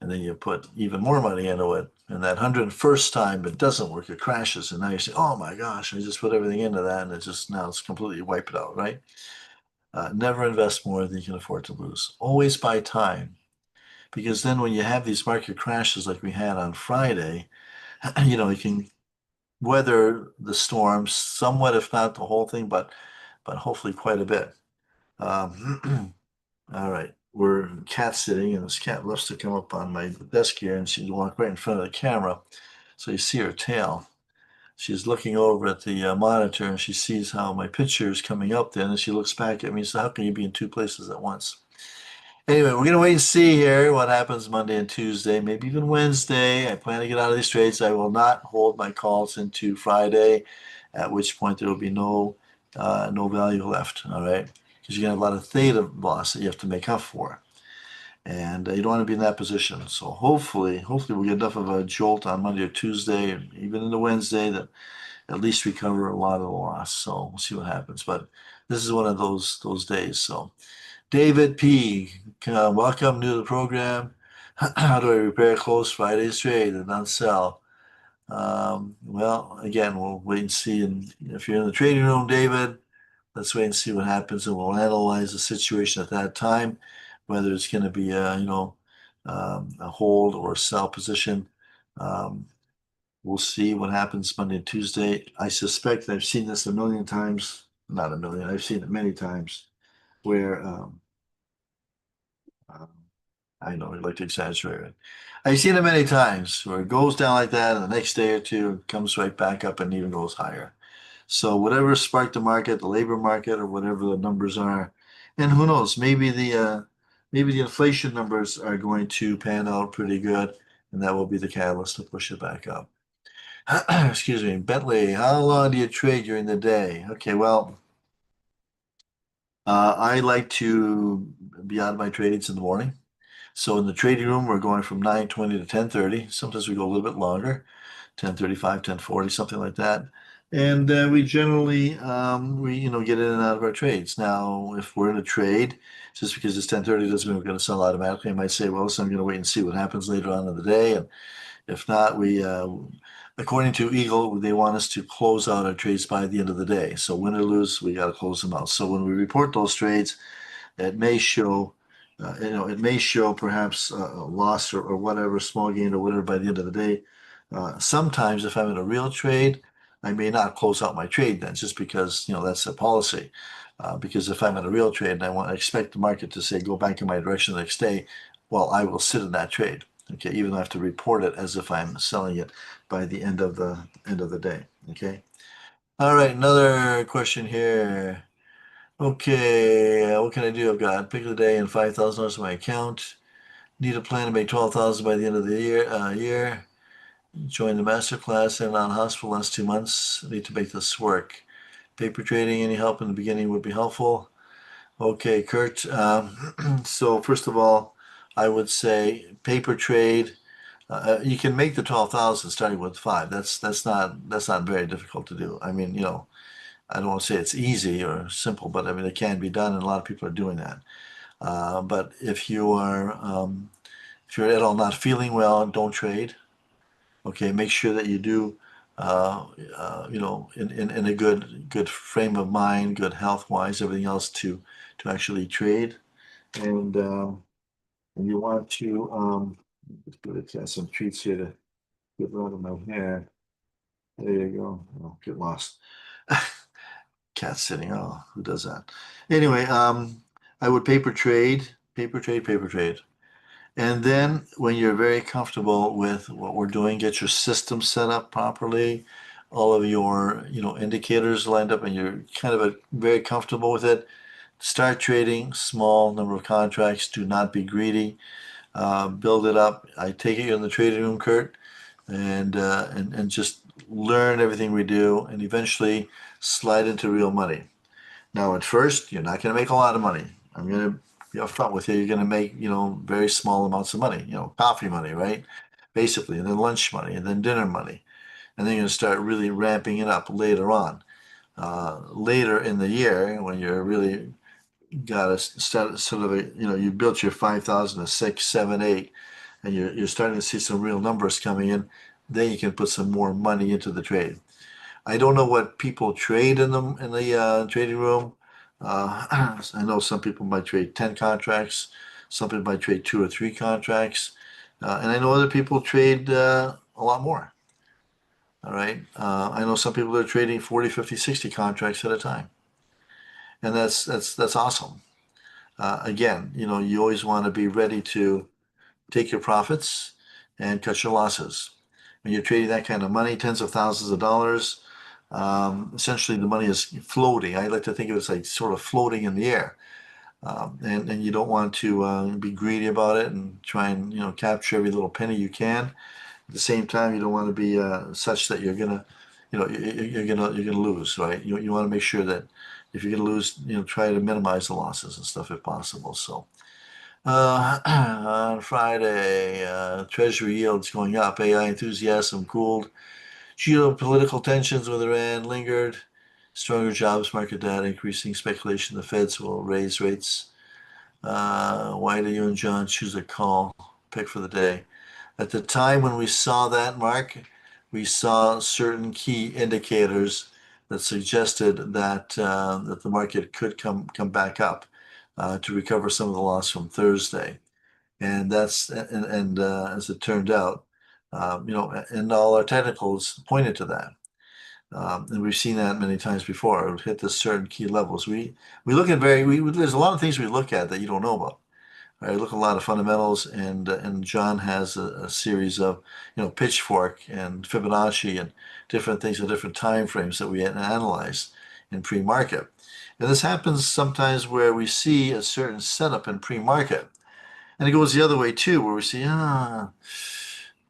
then you put even more money into it. And that 101st time it doesn't work, it crashes. And now you say, oh my gosh, I just put everything into that and now it's completely wiped out, right? Never invest more than you can afford to lose. Always buy time. Because then when you have these market crashes like we had on Friday, you can weather the storm somewhat, if not the whole thing, but hopefully quite a bit. All right, we're cat sitting, and this cat loves to come up on my desk here, and she'd walk right in front of the camera, so you see her tail. She's looking over at the monitor, and she sees how my picture is coming up. Then, and she looks back at me and says, "How can you be in two places at once?" Anyway, we're gonna wait and see here what happens Monday and Tuesday, maybe even Wednesday. I plan to get out of these trades. I will not hold my calls into Friday, at which point there will be no value left. All right, because you're gonna have a lot of theta loss that you have to make up for, and you don't want to be in that position. So hopefully we'll get enough of a jolt on Monday or Tuesday, and even into Wednesday, that at least recover a lot of the loss. So we'll see what happens. But this is one of those days. So. David P. Welcome to the program. How do I repair close Friday's trade and not sell? Well, again, we'll wait and see. And if you're in the trading room, David, let's wait and see what happens, and we'll analyze the situation at that time, whether it's going to be a hold or a sell position. Um, we'll see what happens Monday and Tuesday. I suspect I've seen this a million times, not a million. I've seen it many times where um, I know I like to exaggerate it. I've seen it many times where it goes down like that, and the next day or two it comes right back up and even goes higher. So whatever sparked the market, the labor market, or whatever the numbers are, and who knows, maybe the inflation numbers are going to pan out pretty good, and that will be the catalyst to push it back up. Excuse me, Bentley, how long do you trade during the day? Okay, well, I like to be out of my trades in the morning. So in the trading room, we're going from 9:20 to 10:30. Sometimes we go a little bit longer, 10:35, 10:40, something like that. And we generally get in and out of our trades. Now, if we're in a trade, just because it's 10:30 doesn't mean we're going to sell automatically. I might say, well, so I'm going to wait and see what happens later on in the day. And if not, according to Eagle, they want us to close out our trades by the end of the day. So win or lose, we got to close them out. So when we report those trades, it may show, it may show perhaps a loss or whatever, small gain or whatever by the end of the day. Sometimes if I'm in a real trade, I may not close out my trade then, just because, that's the policy. Because if I'm in a real trade and I expect the market to say go back in my direction the next day, well, I will sit in that trade. Okay, even though I have to report it as if I'm selling it by the end of the day. Okay. All right, another question here. Okay, what can I do? I've got pick of the day and $5,000 in my account. Need a plan to make 12,000 by the end of the year. Join the master class and on house for the last 2 months. Need to make this work. Paper trading, any help in the beginning would be helpful. Okay, Kurt. So first of all, I would say paper trade. You can make the 12,000 starting with five. That's not very difficult to do. I mean, I don't want to say it's easy or simple, but I mean it can be done, and a lot of people are doing that. But if you're at all not feeling well, don't trade. Okay, make sure that you do, in a good frame of mind, good health wise, everything else to actually trade, and and you want to let's give it some treats here to get rid of my hair. There you go. Oh, get lost. Cat sitting. Oh, who does that? Anyway, I would paper trade, paper trade. And then when you're very comfortable with what we're doing, get your system set up properly, all of your, indicators lined up, and you're kind of very comfortable with it. Start trading small number of contracts. Do not be greedy. Build it up. I take it you're in the trading room, Kurt, and just learn everything we do, and eventually slide into real money. Now, at first, you're not going to make a lot of money. I'm going to be upfront with you. You're going to make, very small amounts of money, coffee money, right? Basically, and then lunch money, and then dinner money. And then you're going to start really ramping it up later on. Later in the year, when you're really got to start sort of you built your 5,000 to 6, 7, 8, and you're starting to see some real numbers coming in, then you can put some more money into the trade. I don't know what people trade in the trading room. I know some people might trade 10 contracts, some people might trade two or three contracts, and I know other people trade a lot more. All right. I know some people are trading 40, 50, 60 contracts at a time, and that's awesome. Again, you always want to be ready to take your profits and cut your losses. When you're trading that kind of money, tens of thousands of dollars, essentially the money is floating. I like to think of it as like sort of floating in the air. And you don't want to be greedy about it and try and capture every little penny you can. At the same time, you don't want to be such that you're gonna, you're gonna lose, right? You want to make sure that if you're gonna lose, try to minimize the losses and stuff if possible. So on Friday, Treasury yields going up, AI enthusiasm cooled, geopolitical tensions with Iran lingered, stronger jobs market data, increasing speculation the Feds will raise rates. Why do you and John choose a call pick for the day? At the time when we saw that, Mark, we saw certain key indicators that suggested that the market could come back up to recover some of the loss from Thursday. And as it turned out, and all our technicals pointed to that. And we've seen that many times before. It hit the certain key levels. We look at there's a lot of things we look at that you don't know about. I look at a lot of fundamentals, and John has a series of pitchfork and Fibonacci and different things at different time frames that we analyze in pre-market. And this happens sometimes where we see a certain setup in pre-market, and it goes the other way too, where we see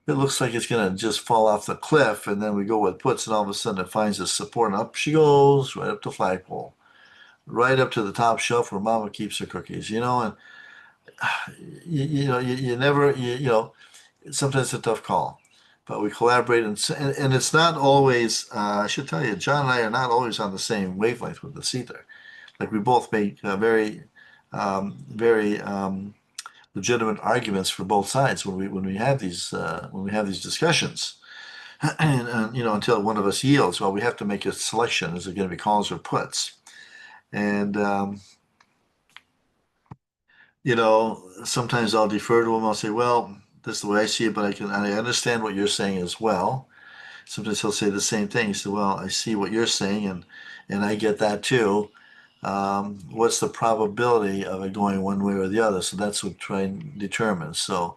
it looks like it's going to just fall off the cliff, and then we go with puts, and all of a sudden it finds a support, and up she goes right up the flagpole, right up to the top shelf where Mama keeps her cookies, and you never, sometimes it's a tough call, but we collaborate, and it's not always, I should tell you, John and I are not always on the same wavelength with this either. Like we both make very legitimate arguments for both sides when we have these discussions. And until one of us yields, well, we have to make a selection. Is it going to be calls or puts? And sometimes I'll defer to him. I'll say, well, this is the way I see it, but I understand what you're saying as well. Sometimes he'll say the same thing. He said, well, I see what you're saying, and I get that too. What's the probability of it going one way or the other? So that's what try and determine. So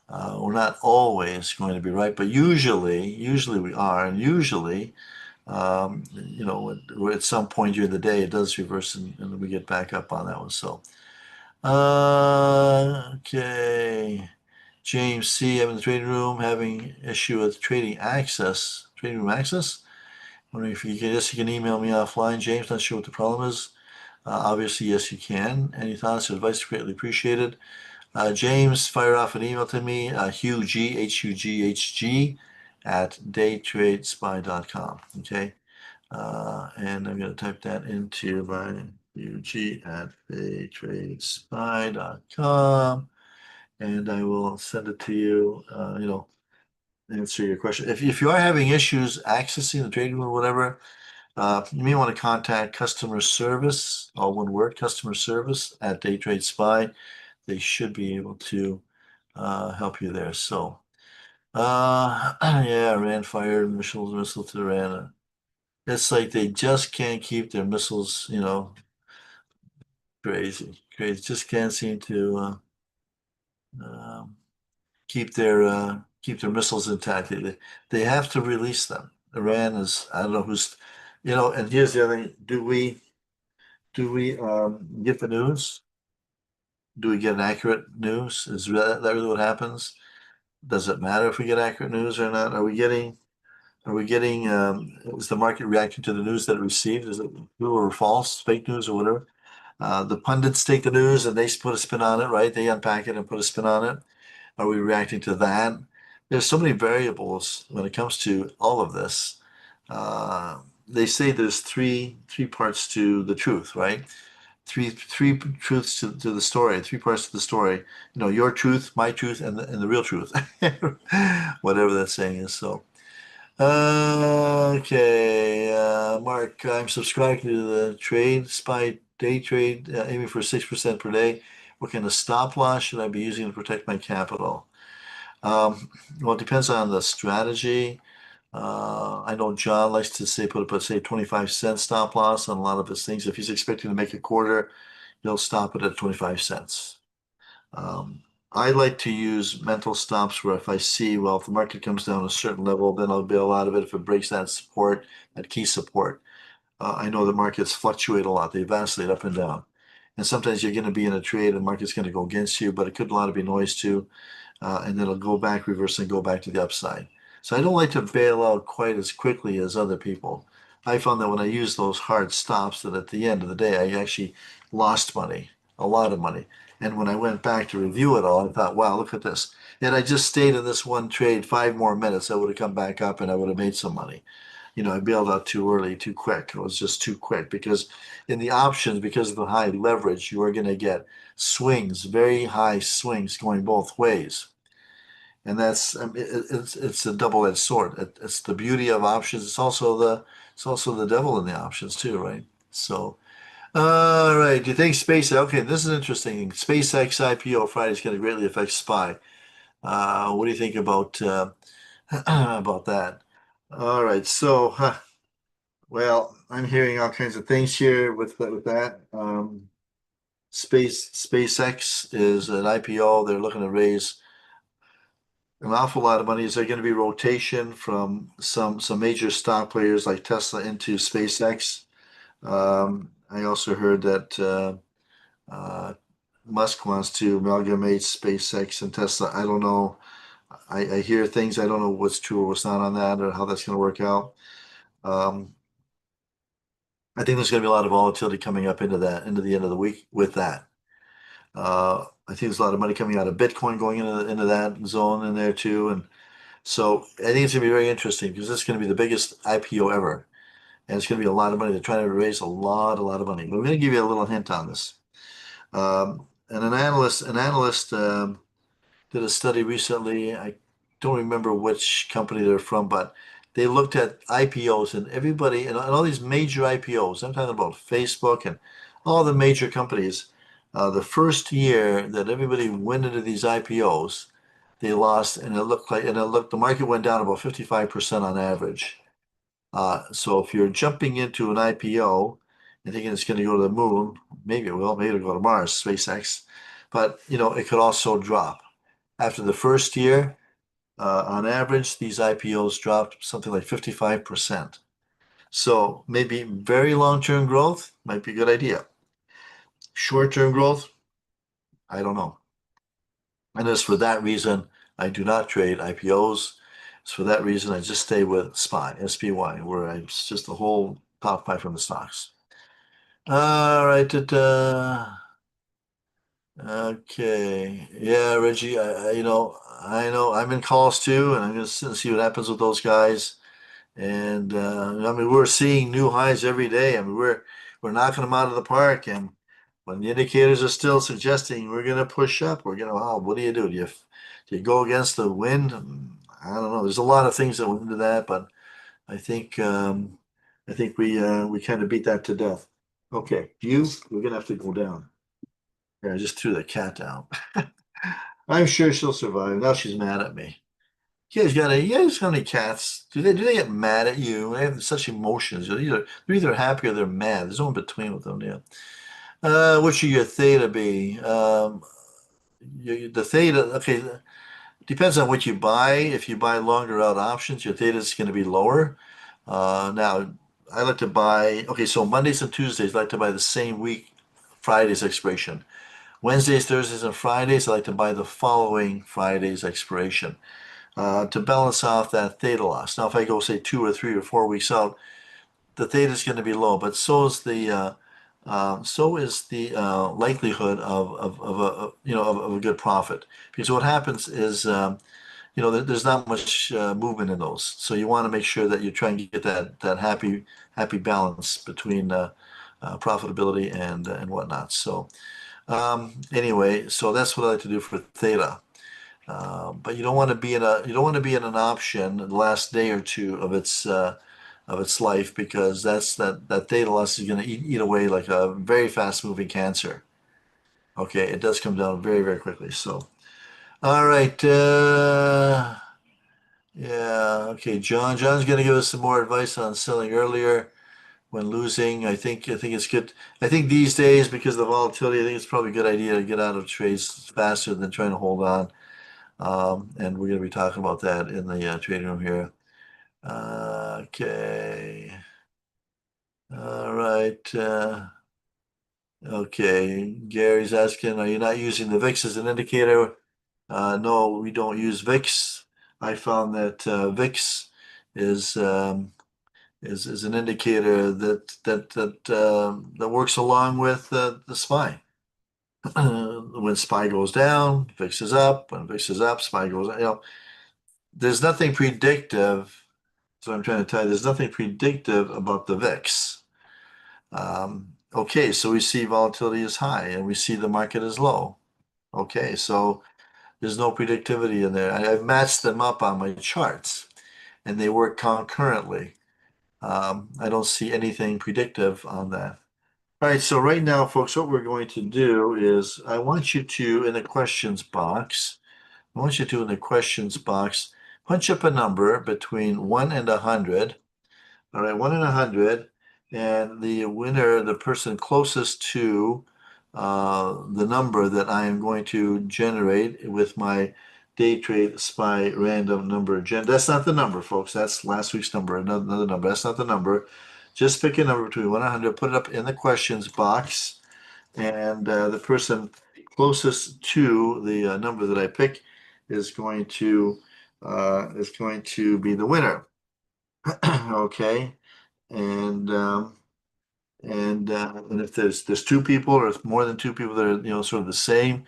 we're not always going to be right, but usually we are, and usually, at some point during the day, it does reverse, and we get back up on that one. So. Okay. James C. I'm in the trading room having issue with trading room access. Wondering if you can email me offline. James, not sure what the problem is. Obviously, yes, you can. Any thoughts or advice greatly appreciated. James, fire off an email to me, HUGHG at DayTradeSPY.com. Okay. And I'm going to type that into my UG at DayTradeSPY.com, and I will send it to you, answer your question. If you are having issues accessing the trading room or whatever, you may want to contact customer service, all one word, customer service at DayTradeSPY. They should be able to help you there. So, yeah, Iran fired missile to Iran. It's like they just can't keep their missiles, crazy. Just can't seem to um, keep their missiles intact. They have to release them. Iran is, I don't know who's, and here's the other thing. Do we get the news? Do we get an accurate news? Is that really what happens? Does it matter if we get accurate news or not? Is the market reacting to the news that it received? Is it true or false, fake news or whatever? The pundits take the news and they put a spin on it, right? They unpack it and put a spin on it. Are we reacting to that? There's so many variables when it comes to all of this. They say there's three parts to the truth, right? Three truths to the story, three parts to the story. Your truth, my truth, and the real truth, whatever that saying is. So. Okay, Mark, I'm subscribed to the Trade Spy Day Trade, aiming for 6% per day. What kind of stop loss should I be using to protect my capital? Well, it depends on the strategy. I know John likes to say put say 25-cent stop loss on a lot of his things. If he's expecting to make a quarter, he'll stop it at 25 cents. I like to use mental stops where if I see, well, if the market comes down a certain level, then I'll bail out of it if it breaks that support, that key support. I know the markets fluctuate a lot. They vacillate up and down. And sometimes you're going to be in a trade and the market's going to go against you, but it could a lot of be noise too. And then it'll go back, reverse, and go back to the upside. So I don't like to bail out quite as quickly as other people. I found that when I use those hard stops, that at the end of the day, I actually lost money, a lot of money. And when I went back to review it all, I thought, wow, look at this. And I just stayed in this one trade 5 more minutes, I would have come back up and I would have made some money. I bailed out too early, too quick. It was just too quick because in the options, because of the high leverage, you are going to get swings, very high swings going both ways. And that's it's a double-edged sword. It's the beauty of options. It's also the devil in the options too, right? So, all right. Do you think okay, this is interesting. SpaceX IPO Friday is going to greatly affect SPY. What do you think about about that? All right. So, well, I'm hearing all kinds of things here with that. SpaceX is an IPO. They're looking to raise an awful lot of money. Is there going to be rotation from some major stock players like Tesla into SpaceX? I also heard that uh, Musk wants to amalgamate SpaceX and Tesla. I don't know. I hear things. I don't know what's true or what's not on that or how that's going to work out. Um, I think there's going to be a lot of volatility coming up into the end of the week with that. I think there's a lot of money coming out of Bitcoin going into that zone in there too. And so I think it's going to be very interesting because this is going to be the biggest IPO ever. And it's going to be a lot of money. They're trying to raise a lot of money. But I'm going to give you a little hint on this. And an analyst did a study recently. I don't remember which company they're from, but they looked at IPOs and everybody and all these major IPOs. I'm talking about Facebook and all the major companies. The first year that everybody went into these IPOs, they lost, and the market went down about 55% on average. So if you're jumping into an IPO and thinking it's going to go to the moon, maybe it will, maybe it'll go to Mars, SpaceX, but it could also drop. After the first year, on average, these IPOs dropped something like 55%. So maybe very long-term growth might be a good idea. Short-term growth, I don't know. And it's for that reason I do not trade IPOs. It's for that reason I just stay with SPY, SPY, where it's just the whole top five from the stocks. All right. Okay. Yeah, Reggie, I know I'm in calls too, and I'm going to sit and see what happens with those guys. And I mean, we're seeing new highs every day. I mean, we're knocking them out of the park, and when the indicators are still suggesting we're going to push up, we're going to, oh, what do you do? Do you go against the wind? I don't know. There's a lot of things that went into that, but I think we kind of beat that to death. Okay, we're gonna have to go down. Here, I just threw the cat down. I'm sure she'll survive. Now she's mad at me. You guys got any cats? Do they get mad at you? They have such emotions. They're either happy or they're mad. There's no in between with them. Yeah. What should your theta be? The theta. Okay, depends on what you buy. If you buy longer out options, your theta is going to be lower. Now, I like to buy. Okay, so Mondays and Tuesdays, I like to buy the same week. Friday's expiration. Wednesdays, Thursdays, and Fridays, I like to buy the following Friday's expiration to balance off that theta loss. Now, if I go, say, 2 or 3 or 4 weeks out, the theta is going to be low, but so is the likelihood of a good profit. Because what happens is there's not much movement in those, so you want to make sure that you try and get that happy balance between profitability and whatnot. So anyway, so that's what I like to do for theta. But you don't want to be in an option the last day or two of its life because that theta loss is going to eat away like a very fast moving cancer. Okay, it does come down very, very quickly. So, all right, yeah, okay, John's going to give us some more advice on selling earlier when losing. I think it's good. I think these days because of the volatility, I think it's probably a good idea to get out of trades faster than trying to hold on. And we're going to be talking about that in the trading room here. Okay. All right. Okay. Gary's asking, are you not using the VIX as an indicator? No, we don't use VIX. I found that VIX is is an indicator that works along with the SPY. When SPY goes down, VIX is up. When VIX is up, SPY goes down. There's nothing predictive So I'm trying to tell you, there's nothing predictive about the VIX. Okay, so we see volatility is high and we see the market is low. Okay, so there's no predictivity in there. I've matched them up on my charts and they work concurrently. I don't see anything predictive on that. All right, so right now, folks, what we're going to do is I want you to, in the questions box, punch up a number between 1 and 100. All right, 1 and 100, and the winner, the person closest to the number that I am going to generate with my DayTradeSPY random number gen. That's not the number, folks. That's last week's number, another number. That's not the number. Just pick a number between 1 and 100, put it up in the questions box, and the person closest to the number that I pick is going to be the winner. Okay, and if there's two people or more than two people that are sort of the same,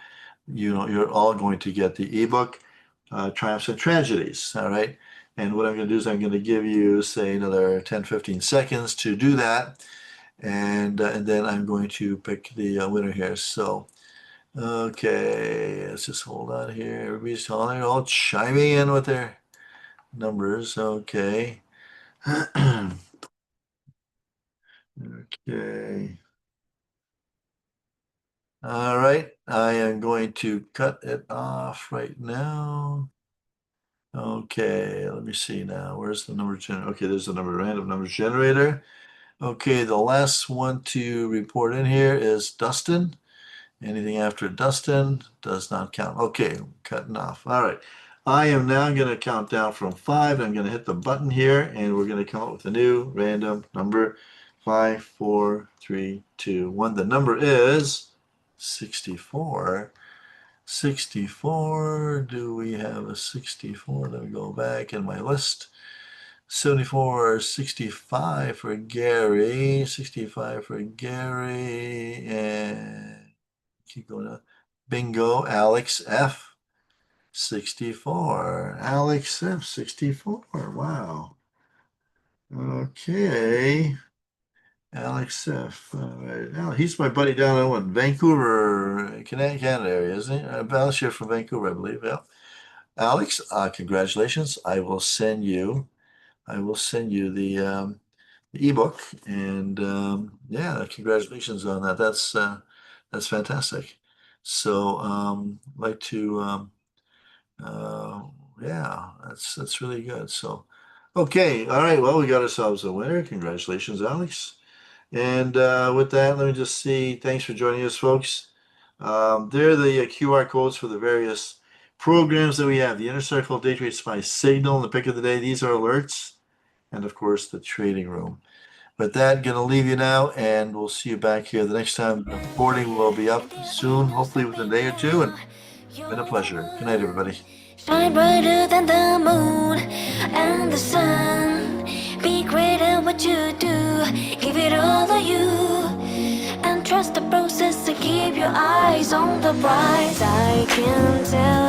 you're all going to get the ebook, Triumphs and Tragedies. All right, and what I'm going to do is I'm going to give you, say, another 10-15 seconds to do that, and then I'm going to pick the winner here. So okay, let's just hold on here. Everybody's all chiming in with their numbers. Okay. Okay. All right. I am going to cut it off right now. Okay, let me see now. Where's the number generator? Okay, there's the random numbers generator. Okay, the last one to report in here is Dustin. Anything after Dustin does not count. Okay, cutting off. All right. I am now going to count down from 5. I'm going to hit the button here, and we're going to come up with a new random number. 5, 4, 3, 2, 1. The number is 64. 64. Do we have a 64? Let me go back in my list. 74, 65 for Gary. 65 for Gary. And keep going up. Bingo, Alex F. 64. Alex F. 64. Wow. Okay. Alex F. All right. Now, he's my buddy down in Vancouver, Canada area, isn't he? Alex here from Vancouver, I believe. Yeah. Alex, congratulations. I will send you the ebook, and yeah, congratulations on that. That's fantastic. So I'd like to yeah, that's really good. So okay, all right. Well, we got ourselves a winner. Congratulations, Alex. And with that, let me just see. Thanks for joining us, folks. There are the QR codes for the various programs that we have. The Inner Circle, DayTradeSPY Signal, and the pick of the day. These are alerts. And, of course, the trading room. With that, going to leave you now, and we'll see you back here the next time. The recording will be up soon, hopefully within a day or two. And it's been a pleasure. Good night, everybody. Shine brighter than the moon and the sun. Be great at what you do. Give it all of you. And trust the process and keep your eyes on the prize. I can tell